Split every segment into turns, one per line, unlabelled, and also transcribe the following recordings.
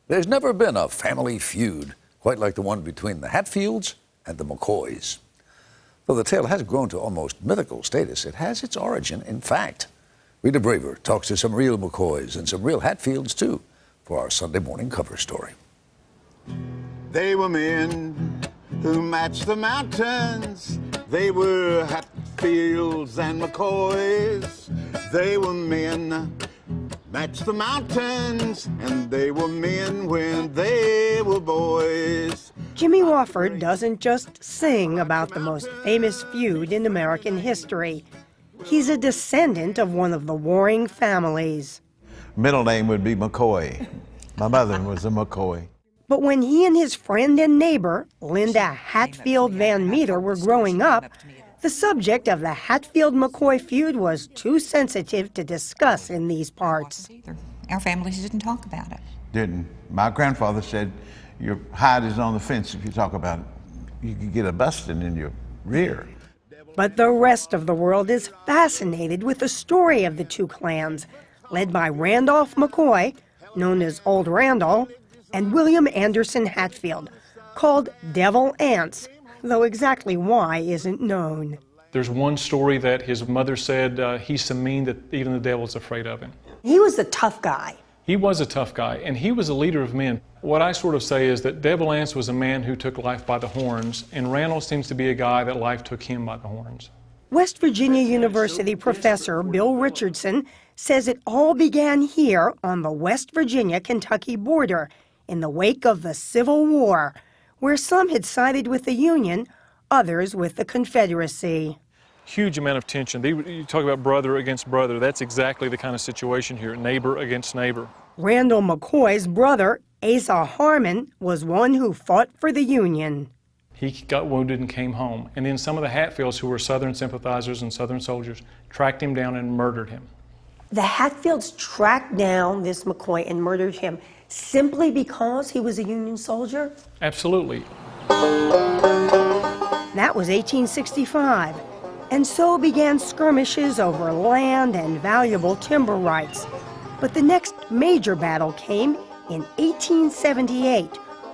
There's never been a family feud quite like the one between the Hatfields and the McCoys. Though the tale has grown to almost mythical status, it has its origin in fact. Rita Braver talks to some real McCoys and some real Hatfields, too, for our Sunday morning cover story.
They were men who matched the mountains. They were Hatfields and McCoys. They were men matched the mountains, and they were men when they were boys.
Jimmy Wofford doesn't just sing about the most famous feud in American history. He's a descendant of one of the warring families.
Middle name would be McCoy. My mother was a McCoy.
But when he and his friend and neighbor, Linda Hatfield Van Meter, were growing up, the subject of the Hatfield-McCoy feud was too sensitive to discuss in these parts.
Our families didn't talk about it.
Didn't. My grandfather said, your hide is on the fence if you talk about it. You could get a busting in your rear.
But the rest of the world is fascinated with the story of the two clans, led by Randolph McCoy, known as Old Randall, and William Anderson Hatfield, called Devil Ants, though exactly why isn't known.
There's one story that his mother said he's so mean that even the devil's afraid of him.
He was a tough guy.
He was a tough guy, and he was a leader of men. What I sort of say is that Devil Ants was a man who took life by the horns, and Randall seems to be a guy that life took him by the horns.
West Virginia University professor Bill Richardson says it all began here on the West Virginia-Kentucky border in the wake of the Civil War, where some had sided with the Union, others with the Confederacy.
Huge amount of tension. You talk about brother against brother. That's exactly the kind of situation here, neighbor against neighbor.
Randall McCoy's brother, Asa Harmon, was one who fought for the Union.
He got wounded and came home. And then some of the Hatfields, who were Southern sympathizers and Southern soldiers, tracked him down and murdered him.
The Hatfields tracked down this McCoy and murdered him simply because he was a Union soldier?
Absolutely.
That was 1865, and so began skirmishes over land and valuable timber rights. But the next major battle came in 1878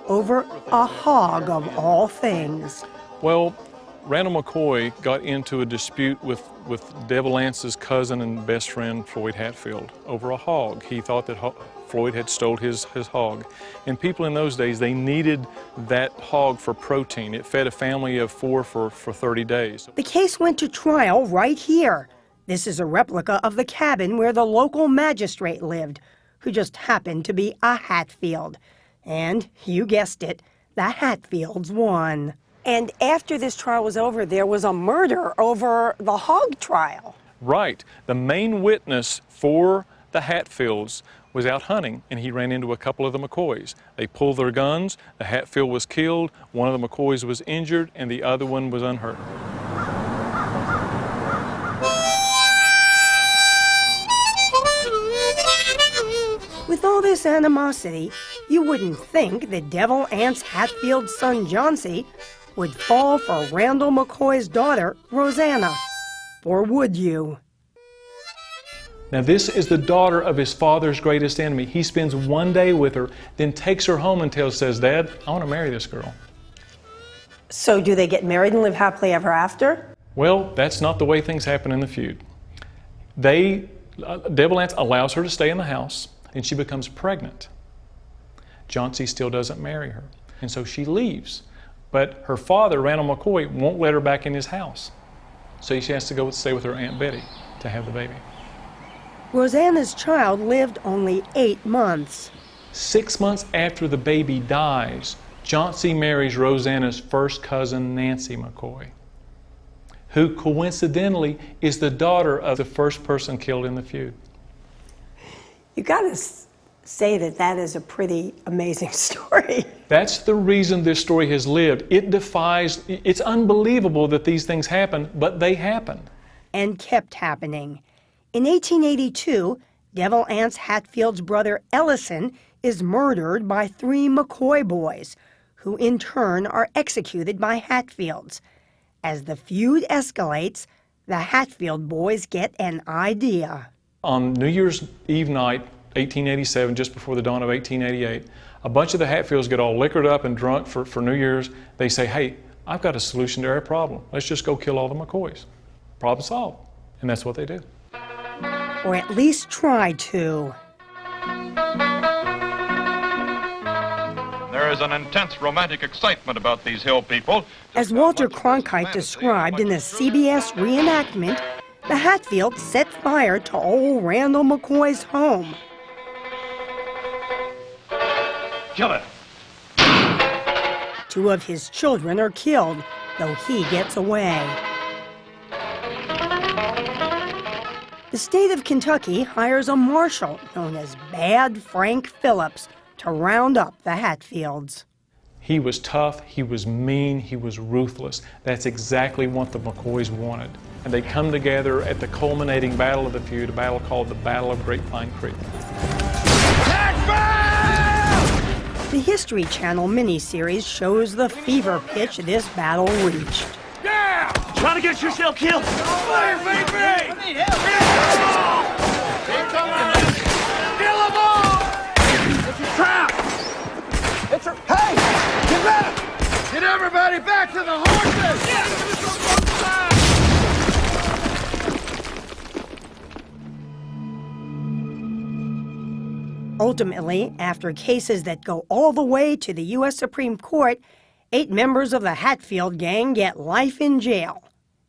over a hog of all things.
Well, Randall McCoy got into a dispute with Devil Ance's cousin and best friend, Floyd Hatfield, over a hog. He thought that Floyd had stole his hog. And people in those days, they needed that hog for protein. It fed a family of 4 for 30 days.
The case went to trial right here. This is a replica of the cabin where the local magistrate lived, who just happened to be a Hatfield. And, you guessed it, the Hatfields won. And after this trial was over, there was a murder over the hog trial.
Right. The main witness for the Hatfields was out hunting, and he ran into a couple of the McCoys. They pulled their guns, the Hatfield was killed, one of the McCoys was injured, and the other one was unhurt.
With all this animosity, you wouldn't think that Devil Ants Hatfield's son Johnsy would fall for Randall McCoy's daughter, Rosanna. Or would you?
Now this is the daughter of his father's greatest enemy. He spends one day with her, then takes her home and says, Dad, I want to marry this girl.
So do they get married and live happily ever after?
Well, that's not the way things happen in the feud. Devil Ants allows her to stay in the house, and she becomes pregnant. Johnsy still doesn't marry her, and so she leaves. But her father, Randall McCoy, won't let her back in his house. So she has to go stay with her Aunt Betty to have the baby.
Rosanna's child lived only 8 months.
6 months after the baby dies, Johnsy marries Rosanna's first cousin, Nancy McCoy, who coincidentally is the daughter of the first person killed in the feud.
You gotta say that is a pretty amazing story.
That's the reason this story has lived. It's unbelievable that these things happen, but they happen.
And kept happening. In 1882, Devil Ants Hatfield's brother Ellison is murdered by 3 McCoy boys, who in turn are executed by Hatfields. As the feud escalates, the Hatfield boys get an idea.
On New Year's Eve night, 1887, just before the dawn of 1888, a bunch of the Hatfields get all liquored up and drunk for New Year's. They say, hey, I've got a solution to our problem. Let's just go kill all the McCoys. Problem solved. And that's what they do.
Or at least try to.
There is an intense romantic excitement about these hill people.
As Walter Cronkite described in the CBS reenactment, the Hatfields set fire to old Randall McCoy's home.
Kill it.
2 of his children are killed, though he gets away. The state of Kentucky hires a marshal known as Bad Frank Phillips to round up the Hatfields.
He was tough, he was mean, he was ruthless. That's exactly what the McCoys wanted. And they come together at the culminating battle of the feud, a battle called the Battle of Great Pine Creek.
The History Channel miniseries shows the fever pitch this battle reached.
Yeah! Trying to get yourself killed? Fire, baby! I need help! Kill them all! It's a trap! It's a... Hey! Get back! Get everybody back to the horses! Yeah!
Ultimately, after cases that go all the way to the U.S. Supreme Court, 8 members of the Hatfield gang get life in jail,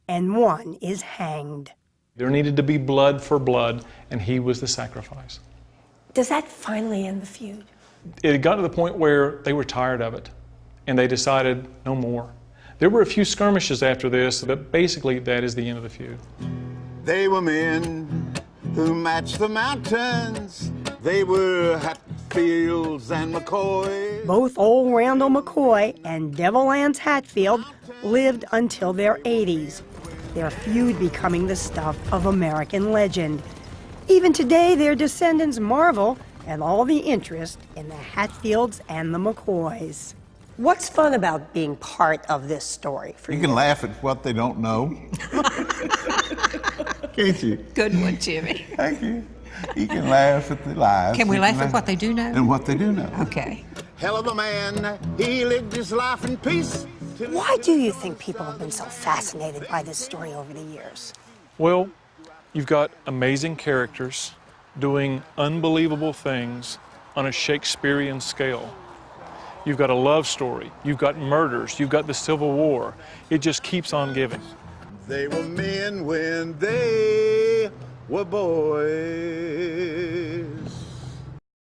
and 1 is hanged.
There needed to be blood for blood, and he was the sacrifice.
Does that finally end the feud?
It had gotten to the point where they were tired of it, and they decided no more. There were a few skirmishes after this, but basically that is the end of the feud.
They were men who matched the mountains. They were Hatfields and McCoys.
Both old Randall McCoy and Devil Anse Hatfield lived until their 80s, their feud becoming the stuff of American legend. Even today, their descendants marvel at all the interest in the Hatfields and the McCoys.
What's fun about being part of this story for you?
You can laugh at what they don't know. Can't you?
Good one, Jimmy.
Thank you. You can laugh at the lies.
Can we laugh at what they do know?
And what they do know.
Okay.
Hell of a man, he lived his life in peace.
Why do you think people have been so fascinated by this story over the years?
Well, you've got amazing characters doing unbelievable things on a Shakespearean scale. You've got a love story, you've got murders, you've got the Civil War. It just keeps on giving.
They were men when they were boys.